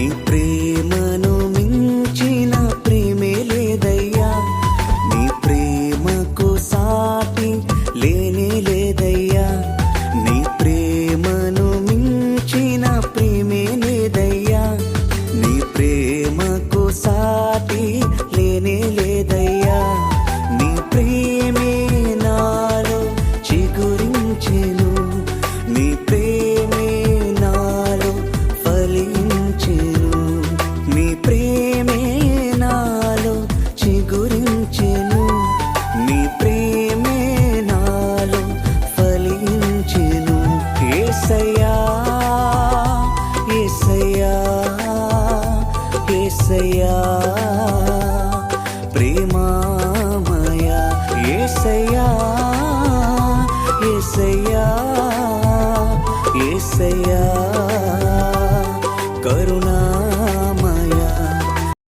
నీ ప్రేమను మించిన ప్రేమే లేదయ్యా, నీ ప్రేమకు సాటి లేనే లేదయ్యా, నీ ప్రేమను మించిన ప్రేమే లేదయ్యా, నీ ప్రేమకు సాటి లేనే లేదయ్యా, నీ ప్రేమే నాలో చిగురించెను, నీ ప్రేమే నాలో ఫలించెను, నీ ప్రేమే నాలో చిగురించెను, నీ ప్రేమే నాలో ఫలించెను. యేసయ్యా యేసయ్యా యేసయ్యా ప్రేమామయ, యేసయ్యా యేసయ్యా యేసయ్యా కరుణా